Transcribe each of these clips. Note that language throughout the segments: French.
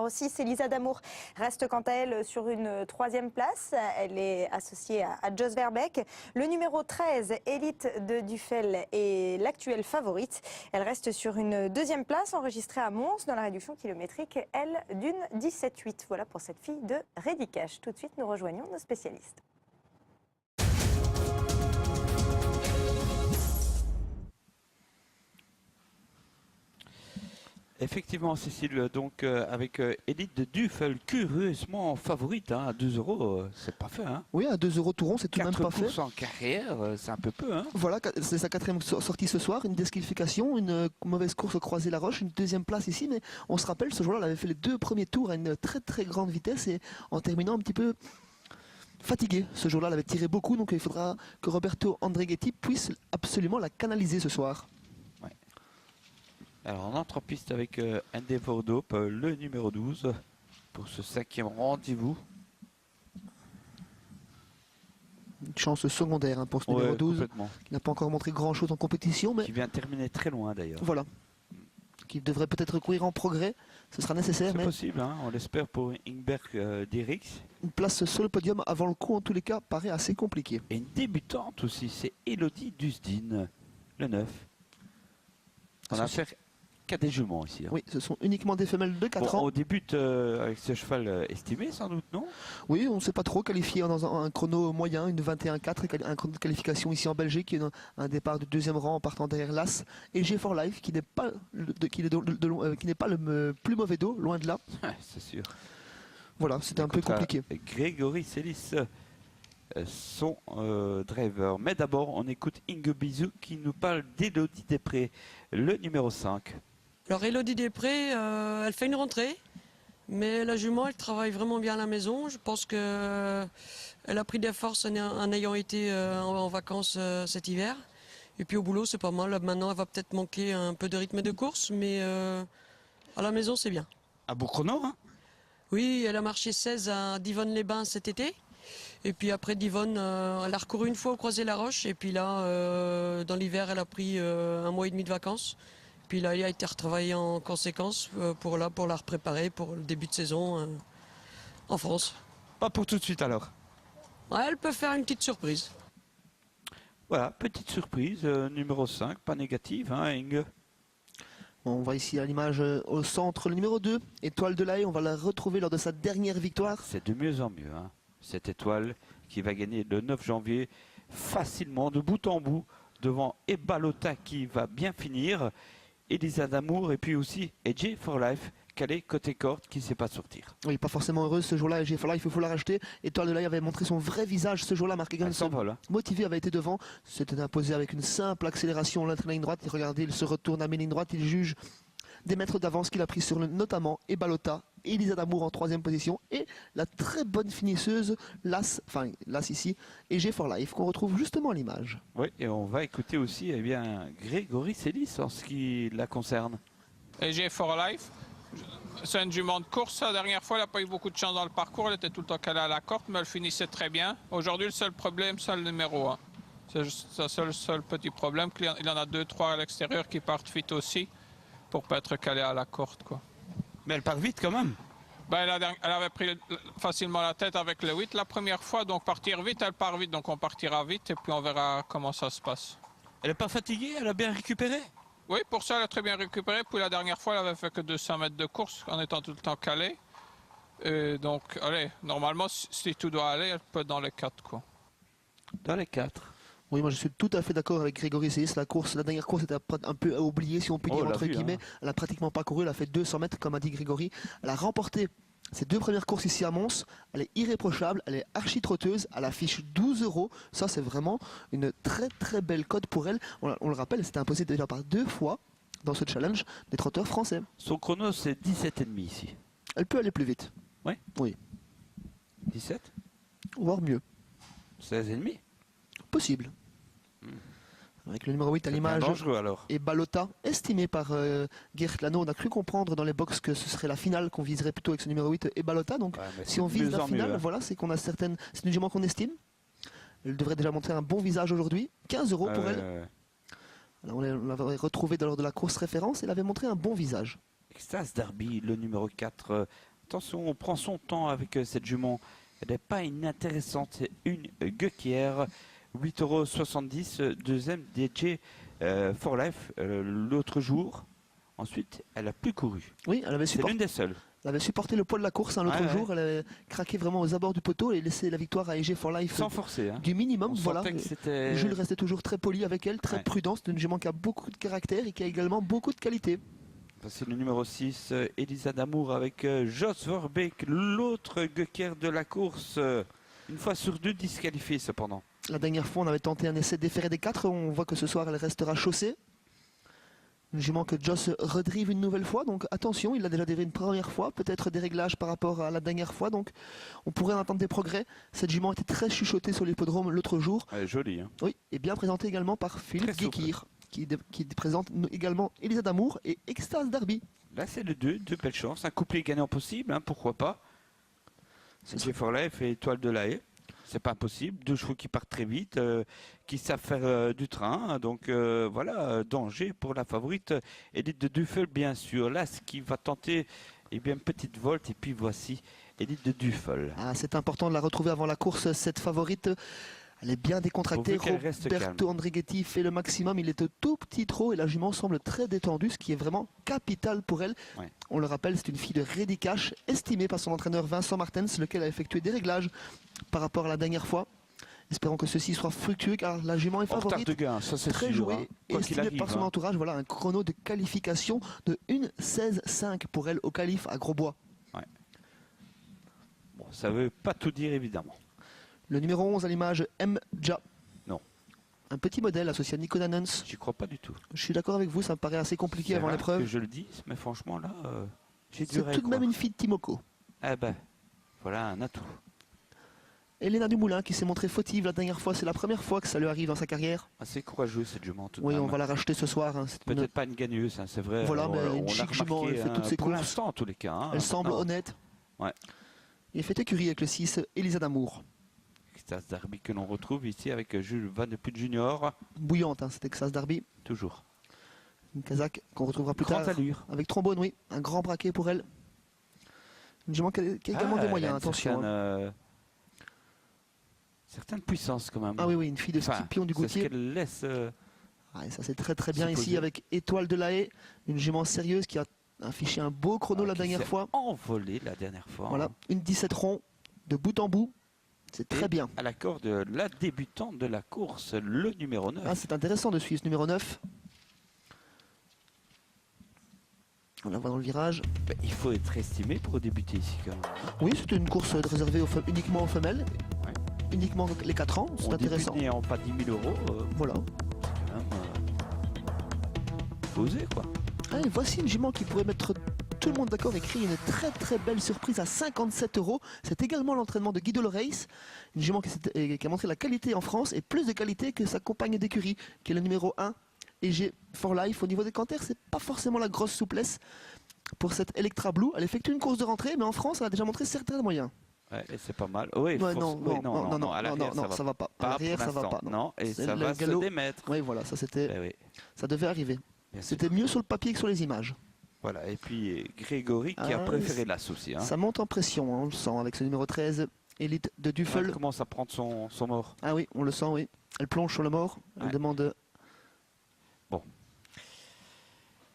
6, Elisa Damour reste quant à elle sur une 3e place. Elle est associée à Jos Verbeek. Le numéro 13, Élite de Duffel, est l'actuelle favorite. Elle reste sur une 2e place enregistrée à Mons dans la réduction kilométrique, elle, d'une 17,8. Voilà pour cette fille de Reddy-Cache. Tout de suite, nous rejoignons nos spécialistes. Effectivement, Cécile, donc avec Élite de Duffel, curieusement favorite, hein, à 2 €, c'est pas fait. Hein. Oui, à 2 € tout rond, c'est tout de même pas fait. 4% en carrière, c'est un peu peu. Hein. Voilà, c'est sa 4e sortie ce soir, une disqualification, une mauvaise course au Croisé-la-Roche, une 2e place ici, mais on se rappelle, ce jour-là, elle avait fait les 2 premiers tours à une très très grande vitesse et en terminant un petit peu fatiguée. Ce jour-là, elle avait tiré beaucoup, donc il faudra que Roberto Andreghetti puisse absolument la canaliser ce soir. Alors on entre en piste avec Endeavour Dope, le numéro 12, pour ce 5e rendez-vous. Une chance secondaire hein, pour ce numéro 12, qui n'a pas encore montré grand-chose en compétition. Mais qui vient de terminer très loin d'ailleurs. Voilà, qui devrait peut-être courir en progrès, ce sera nécessaire. C'est possible, hein, on l'espère pour Ingberg Dierix. Une place sur le podium avant le coup, en tous les cas, paraît assez compliqué. Et une débutante aussi, c'est Elodie Dusdin, le 9. On a affaire qu'à des juments ici. Hein. Oui, ce sont uniquement des femelles de 4 ans. On débute avec ce cheval estimé sans doute, non? Oui, on ne sait pas trop, qualifié dans un chrono moyen, une 21,4, un chrono de qualification ici en Belgique, un départ de 2e rang en partant derrière l'As, et G4Life qui n'est pas, le plus mauvais dos, loin de là. Ouais, c'est sûr. Voilà, c'était un peu compliqué. Grégory Célis, son driver. Mais d'abord, on écoute Inge Bizou qui nous parle d'Élodie Després, le numéro 5. Alors Élodie Després, elle fait une rentrée, mais la jument, elle travaille vraiment bien à la maison. Je pense qu'elle a pris des forces en ayant été en vacances cet hiver. Et puis au boulot, c'est pas mal. Maintenant, elle va peut-être manquer un peu de rythme de course, mais à la maison, c'est bien. Un beau chrono, hein? Oui, elle a marché 16 à Divonne-les-Bains cet été. Et puis après Divonne, elle a recouru une fois au Croisé-la-Roche. Et puis là, dans l'hiver, elle a pris 1 mois et demi de vacances. Puis là, il a été retravaillé en conséquence pour la repréparer pour le début de saison en France. Pas pour tout de suite alors. Ouais, elle peut faire une petite surprise. Voilà, petite surprise, numéro 5, pas négative, hein, Inge. Bon, on voit ici à l'image au centre le numéro 2, Étoile de l'Aille. On va la retrouver lors de sa dernière victoire. C'est de mieux en mieux, hein, cette étoile qui va gagner le 9 janvier facilement, de bout en bout, devant Ebalota qui va bien finir. Elisa Damour et puis aussi G4Life, calé côté corde qui ne sait pas sortir. Oui, pas forcément heureuse ce jour-là, G4Life, il faut la racheter. Étoile de l'Aille avait montré son vrai visage ce jour-là, Marc Egan motivé, avait été devant, s'était imposé avec une simple accélération l'entrée de la ligne droite. Regardez, il se retourne à mi-ligne droite, il juge des mètres d'avance qu'il a pris sur notamment Ebalota, Elisa Damour en 3e position et la très bonne finisseuse Las ici et G4Life qu'on retrouve justement à l'image. Oui, et on va écouter aussi Grégory Célis en ce qui la concerne. Et G4Life, c'est une jument de course. La dernière fois, elle n'a pas eu beaucoup de chance dans le parcours. Elle était tout le temps calée à la corde, mais elle finissait très bien. Aujourd'hui, le seul problème, c'est le numéro 1. C'est le seul petit problème. Il y en a 2-3 à l'extérieur qui partent vite aussi pour ne pas être calé à la corde, quoi. Mais elle part vite quand même. Ben, elle avait pris facilement la tête avec le 8 la première fois, donc partir vite, elle part vite, donc on partira vite et puis on verra comment ça se passe. Elle n'est pas fatiguée, elle a bien récupéré? Oui, pour ça elle a très bien récupéré, puis la dernière fois elle avait fait que 200 mètres de course en étant tout le temps calée. Et donc, allez, normalement si tout doit aller, elle peut être dans les 4, quoi. Dans les 4. Oui, moi je suis tout à fait d'accord avec Grégory Célis. La dernière course était un peu oubliée, si on peut dire, entre guillemets. Hein. Elle n'a pratiquement pas couru, elle a fait 200 mètres, comme a dit Grégory. Elle a remporté ses 2 premières courses ici à Mons. Elle est irréprochable, elle est archi-trotteuse, elle affiche 12 €. Ça, c'est vraiment une très très belle cote pour elle. On le rappelle, elle s'était imposée déjà par 2 fois dans ce challenge des trotteurs français. Son chrono, c'est 17,5 ici. Elle peut aller plus vite. Oui. Oui. 17? Voire mieux. 16,5? Possible. Avec le numéro 8 à l'image et Balota, estimé par Gert Lano. On a cru comprendre dans les box que ce serait la finale qu'on viserait plutôt avec ce numéro 8 et Balota. Donc si on vise la finale, voilà, c'est qu'on a certaines. C'est une jument qu'on estime. Elle devrait déjà montrer un bon visage aujourd'hui. 15 € pour elle. Alors, on l'avait retrouvée lors de la course référence. Elle avait montré un bon visage. Extase Derby, le numéro 4, attention, on prend son temps avec cette jument. Elle n'est pas inintéressante, c'est une gueuquière. 8,70 €, deuxième DJ for Life l'autre jour. Ensuite, elle a plus couru. Oui, elle avait C'est l'une des seules. Elle avait supporté le poids de la course l'autre jour. Elle avait craqué vraiment aux abords du poteau et laissé la victoire à EG for Life. Sans forcer. Hein. Du minimum, voilà. Jules restait toujours très poli avec elle, très prudent. C'est une jument qui a beaucoup de caractère et qui a également beaucoup de qualité. C'est le numéro 6, Elisa Damour avec Jos Verbeek, l'autre gueuquière de la course. Une fois sur deux disqualifiée cependant. La dernière fois, on avait tenté un essai déféré des 4. On voit que ce soir, elle restera chaussée. Une jument que Joss redrive une nouvelle fois, donc attention, il l'a déjà dévié une première fois, peut-être des réglages par rapport à la dernière fois, donc on pourrait en attendre des progrès. Cette jument était très chuchotée sur l'hippodrome l'autre jour. Elle est jolie. Hein. Oui, et bien présentée également par Philippe Guéquir, qui présente également Elisa Damour et Extase Derby. Là, c'est le 2, deux belles chances, un couplet gagnant possible, hein, pourquoi pas. C'est for Life et Étoile de la Haye. C'est pas impossible, 2 chevaux qui partent très vite, qui savent faire du train, donc voilà, danger pour la favorite Élite de Duffel bien sûr. Là, ce qui va tenter, eh bien, une petite volte, et puis voici Élite de Duffel. Ah, c'est important de la retrouver avant la course, cette favorite. Elle est bien décontractée, Roberto Andrighetti fait le maximum, il est au tout petit trot et la jument semble très détendue, ce qui est vraiment capital pour elle. Ouais. On le rappelle, c'est une fille de Ready Cash, estimée par son entraîneur Vincent Martens, lequel a effectué des réglages par rapport à la dernière fois. Espérons que ceci soit fructueux car la jument est favorite, de gain, ça c'est très sûr, jouée hein. et estimée par son entourage. Voilà un chrono de qualification de 1,16,5 pour elle au qualif à Grosbois. Ouais. Bon, ça veut pas tout dire évidemment. Le numéro 11 à l'image, Mja. Non. Un petit modèle associé à Nico Nanens. J'y crois pas du tout. Je suis d'accord avec vous, ça me paraît assez compliqué avant l'épreuve. Je le dis, mais franchement là, j'ai du C'est tout de même une fille de Timoko. Eh ben, voilà un atout. Elena Dumoulin qui s'est montrée fautive la dernière fois, c'est la première fois que ça lui arrive dans sa carrière. Assez courageuse cette jument. Oui, on va la racheter ce soir. Hein. Peut-être pas une gagneuse, hein, c'est vrai. Voilà, mais une chic jument, elle fait toutes ses courses. Pour l'instant, en tous les cas. Hein, elle semble honnête. Ouais. Et fait écurie avec le 6, Elisa Damour. Texas Derby que l'on retrouve ici avec Jules Van de Putte Junior. Bouillante, hein, c'est Texas Derby. Toujours. Une Kazakh qu'on retrouvera plus tard. Allure. Avec trombone, oui. Un grand braquet pour elle. Une jument qui a également des moyens, attention. Certaines puissances quand même. Ah oui, oui, une fille de Scipion du Gautier. C'est ce qu'elle laisse. Ah, et ça c'est très très bien ici avec Étoile de la Haye. Une jument sérieuse qui a affiché un beau chrono la dernière fois. Envolé la dernière fois. Voilà, une 17 ronds de bout en bout. C'est très bien. À l'accord de la débutante de la course, le numéro 9. Ah, c'est intéressant de suivre ce numéro 9. On la voit dans le virage. Ben, il faut être estimé pour débuter ici quand même. Oui, c'est une course réservée uniquement aux femelles. Ouais. Uniquement les 4 ans, c'est intéressant. En pas 10 000 €. Voilà. C'est quand même... faut oser quoi. Ah, et voici une jument qui pourrait mettre tout le monde d'accord et créer une très très belle surprise à 57 €. C'est également l'entraînement de Guido Loreis, une jument qui a montré la qualité en France et plus de qualité que sa compagne d'écurie, qui est le numéro 1, EG for Life. Au niveau des canters, c'est pas forcément la grosse souplesse pour cette Electra Blue. Elle effectue une course de rentrée, mais en France, elle a déjà montré certains moyens. Ouais, c'est pas mal. Oui, non, ça va pas. À l'arrière, ça va pas. Non, et ça va se démettre. Oui, voilà, ça devait arriver. C'était mieux sur le papier que sur les images. Voilà, et puis Grégory qui a préféré l'as aussi. Hein. Ça monte en pression, hein, on le sent, avec ce numéro 13, Élite de Duffel. Elle commence à prendre son mort. Ah oui, on le sent, oui. Elle plonge sur le mort, elle demande... Bon,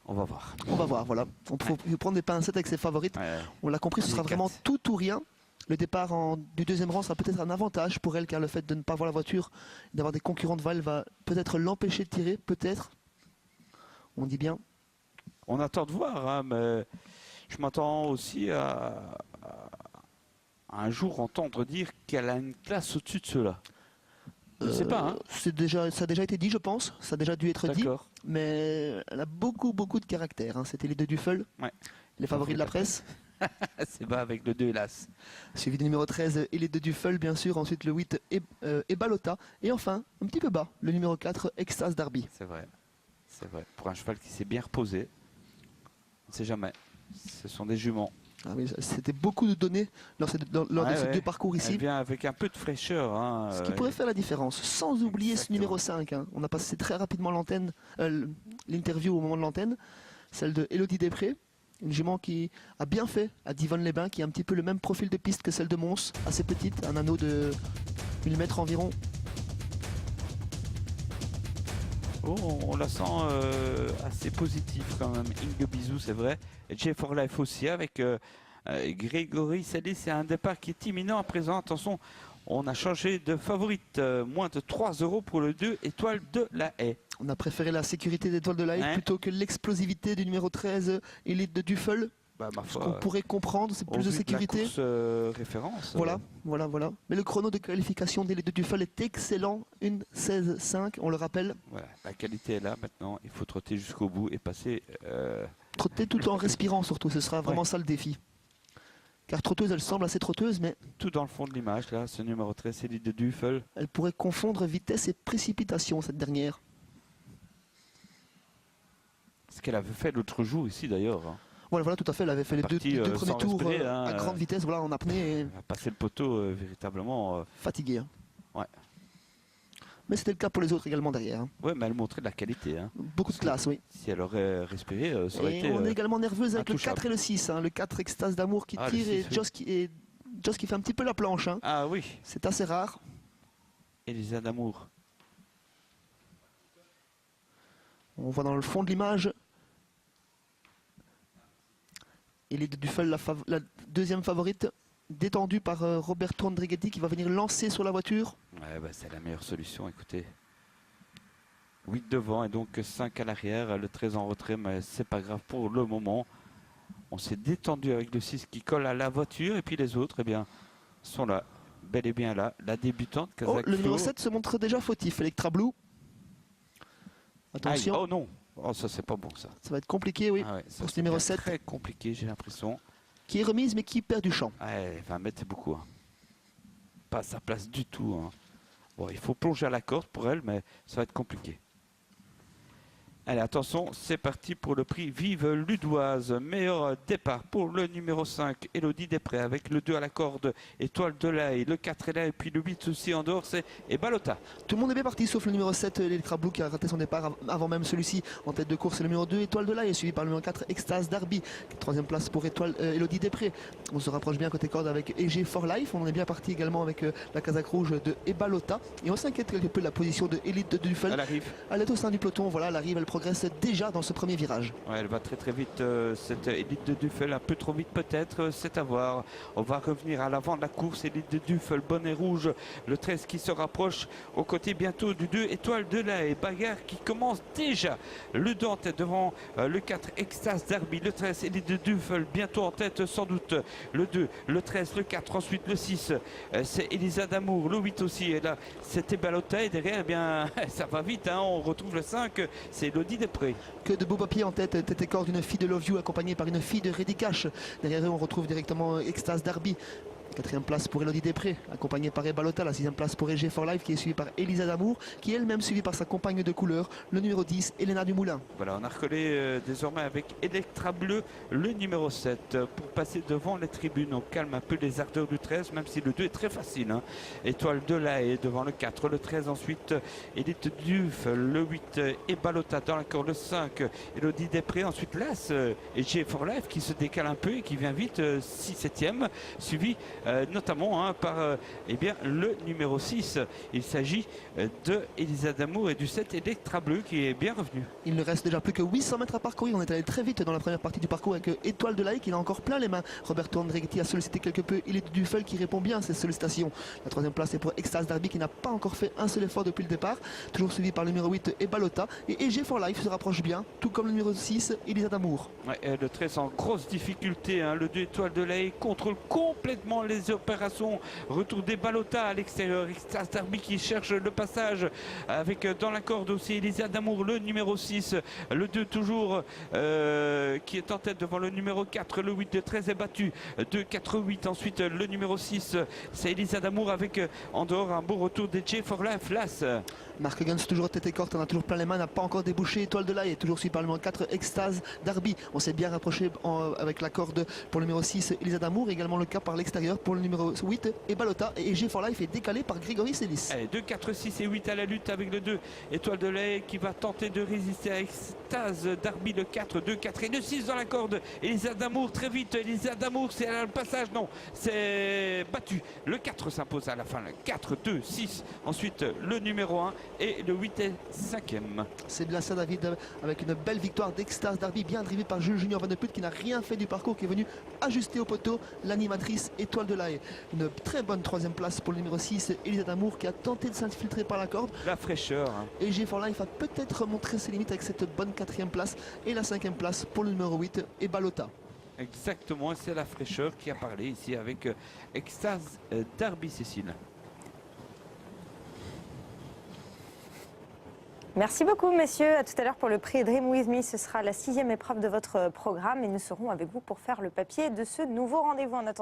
on va voir. On va voir, voilà. On peut prendre des pincettes avec ses favorites. On l'a compris, ce sera vraiment tout ou rien. Le départ du deuxième rang sera peut-être un avantage pour elle, car le fait de ne pas voir la voiture, d'avoir des concurrents devant elle, va peut-être l'empêcher de tirer, peut-être. On dit bien. On attend de voir, hein, mais je m'attends aussi à un jour entendre dire qu'elle a une classe au-dessus de ceux-là. Je ne sais pas. Hein. Ça a déjà été dit, je pense. Ça a déjà dû être dit. Mais elle a beaucoup de caractère. Hein. C'était les deux Duffel, les favoris de la presse. C'est bas avec le 2, hélas. Suivi du numéro 13, et les deux Duffel, bien sûr. Ensuite, le 8, et Balota. Et enfin, un petit peu bas, le numéro 4, Extase Derby. C'est vrai. C'est vrai. Pour un cheval qui s'est bien reposé. On ne sait jamais. Ce sont des juments. Ah oui, c'était beaucoup de données lors de ces deux parcours ici. Elle vient avec un peu de fraîcheur. Hein, ce qui pourrait faire la différence, sans oublier ce numéro 5. Hein. On a passé très rapidement l'interview au moment de l'antenne, celle de Elodie Després. Une jument qui a bien fait à Divonne-les-Bains, qui a un petit peu le même profil de piste que celle de Mons, assez petite, un anneau de 1000 mètres environ. Oh, on la sent assez positive quand même. Inge Bizou, c'est vrai. Et J for Life aussi avec Grégory Salé. C'est un départ qui est imminent à présent. Attention, on a changé de favorite. Moins de 3 € pour le 2 étoiles de la Haye. On a préféré la sécurité d'Étoile de la Haye plutôt que l'explosivité du numéro 13, Élite de Duffel. Bah, ma foi, ce qu'on pourrait comprendre, c'est plus de sécurité. Référence. Voilà. Mais le chrono de qualification d'Élite de Duffel est excellent. 1:16.5, on le rappelle. Voilà, la qualité est là maintenant. Il faut trotter jusqu'au bout et passer. Trotter tout en respirant surtout, ce sera vraiment ça le défi. Car trotteuse, elle semble assez trotteuse, mais... Tout dans le fond de l'image, là, ce numéro 13, Élite de Duffel. Elle pourrait confondre vitesse et précipitation, cette dernière. Ce qu'elle avait fait l'autre jour ici, d'ailleurs. Voilà, tout à fait. Elle avait fait les deux premiers tours à grande vitesse, voilà, en apnée. Et... Elle a passé le poteau véritablement... fatiguée. Hein. Ouais. Mais c'était le cas pour les autres également derrière. Hein. Ouais, mais elle montrait de la qualité. Hein. Beaucoup de classe, oui. Si elle aurait respiré, ça aurait été... on est également nerveuse avec le 4 et le 6. Hein. Le 4, Extase d'amour qui tire et Joss qui fait un petit peu la planche. Hein. Ah oui. C'est assez rare. Elisa d'amour. On voit dans le fond de l'image Élite de Duffel, la deuxième favorite, détendue par Roberto Andrighetti qui va venir lancer sur la voiture. Ouais, bah, c'est la meilleure solution, écoutez. 8 devant et donc 5 à l'arrière, le 13 en retrait, mais c'est pas grave pour le moment. On s'est détendu avec le 6 qui colle à la voiture et puis les autres, eh bien, sont là, bel et bien là. La débutante, Kazakh. Le numéro 7 se montre déjà fautif, Electra Blue. Attention. Aïe, oh non. Oh, ça c'est pas bon ça. Ça va être compliqué, oui, ouais, pour ce numéro 7. Très compliqué, j'ai l'impression. Qui est remise mais qui perd du champ. Ouais, 20 mètres c'est beaucoup. Hein. Pas à sa place du tout. Hein. Bon, il faut plonger à la corde pour elle, mais ça va être compliqué. Allez, attention, c'est parti pour le prix Vive Ludoise. Meilleur départ pour le numéro 5, Elodie Després, avec le 2 à la corde, Étoile de la Haye, le 4 est là, et puis le 8 aussi en dehors, c'est Balota. Tout le monde est bien parti, sauf le numéro 7, l'Electra Blue, qui a raté son départ avant même celui-ci. En tête de course, le numéro 2, Étoile de la Haye, suivi par le numéro 4, Extase Darby. Troisième place pour Elodie Després. On se rapproche bien côté corde avec EG for Life. On en est bien parti également avec la casaque rouge de Balota. Et on s'inquiète quelque peu de la position de Élite de Duffel. Elle arrive. Elle est au sein du peloton, voilà, elle arrive, elle progresse déjà dans ce premier virage. Ouais, elle va très très vite, cette Élite de Duffel, un peu trop vite peut-être, c'est à voir. On va revenir à l'avant de la course, Élite de Duffel, bonnet rouge, le 13 qui se rapproche, aux côtés bientôt du 2, Étoile de la Haye, bagarre qui commence déjà. Le 2 en tête devant le 4, Extase Darby, le 13, Élite de Duffel, bientôt en tête sans doute. Le 2, le 13, le 4, ensuite le 6, c'est Elisa d'amour, le 8 aussi, et là c'était Balota, et derrière, eh bien, ça va vite, hein, on retrouve le 5, c'est Elodie Després. Que de beaux papiers en tête, tête et corde d'une fille de Love You accompagnée par une fille de Ready Cash. Derrière eux, on retrouve directement Extase Darby. Quatrième place pour Elodie Després, accompagnée par Balota. La sixième place pour EG for Life, qui est suivie par Elisa d'amour, qui est elle-même suivie par sa compagne de couleur, le numéro 10, Elena Dumoulin. Voilà, on a recollé désormais avec Electra Bleu, le numéro 7, pour passer devant les tribunes. On calme un peu les ardeurs du 13, même si le 2 est très facile. Hein. Étoile de la Haye devant le 4, le 13 ensuite, Élite Duffel, le 8 et Balota dans l'accord, le 5, Elodie Després, ensuite Las et EG for Life qui se décale un peu et qui vient vite, 6-7e, suivi notamment par eh bien, le numéro 6. Il s'agit de Elisa d'amour et du 7 Electra Bleu qui est bien revenu. Il ne reste déjà plus que 800 mètres à parcourir. On est allé très vite dans la première partie du parcours avec Étoile de la Haye qui a encore plein les mains. Roberto Andrighetti a sollicité quelque peu. Il est Duffel qui répond bien à ces sollicitations. La troisième place est pour Extase Darby qui n'a pas encore fait un seul effort depuis le départ. Toujours suivi par le numéro 8 et Balota. Et EG for Life se rapproche bien, tout comme le numéro 6, Elisa d'amour. Ouais, le 13 en grosse difficulté. Hein. Le 2 Étoile de la Haye contrôle complètement les opérations. Retour des Balota à l'extérieur. Extase Darby qui cherche le passage avec dans la corde aussi Elisa d'amour, le numéro 6. Le 2 toujours qui est en tête devant le numéro 4. Le 8 de 13 est battu. 2, 4, 8. Ensuite le numéro 6 c'est Elisa d'amour avec en dehors un beau retour des J for Life. Las. Marc Guns toujours tête et corde, on a toujours plein les mains, n'a pas encore débouché. Étoile de la Haye, toujours suivi par le numéro 4, Extase Darby. On s'est bien rapproché avec la corde pour le numéro 6, Elisa d'amour. Également le cas par l'extérieur d'ailleurs pour le numéro 8 et Balota. Et EG for Life est décalé par Grégory Sélis. Allez, 2, 4, 6 et 8 à la lutte avec le 2. Étoile de lait qui va tenter de résister à Extase. Darby le 4, 2, 4 et le 6 dans la corde. Elisa d'Amour très vite. Elisa d'Amour, c'est le passage. Non, c'est battu. Le 4 s'impose à la fin. Le 4, 2, 6. Ensuite, le numéro 1 et le 8 est 5e. C'est bien ça, David, avec une belle victoire d'Extase Darby, bien drivé par Jules Junior Van de Put qui n'a rien fait du parcours, qui est venu ajuster au poteau l'animatrice Étoile de l'Aille. Une très bonne 3e place pour le numéro 6, Elisa d'Amour, qui a tenté de s'infiltrer par la corde. La fraîcheur. Et EG for Life a peut-être montré ses limites avec cette bonne 4e place. Et la 5e place pour le numéro 8 et Balota. Exactement, c'est la fraîcheur qui a parlé ici avec Extase Darby Cécile. Merci beaucoup, messieurs. À tout à l'heure pour le prix Dream With Me. Ce sera la 6e épreuve de votre programme et nous serons avec vous pour faire le papier de ce nouveau rendez-vous. En attendant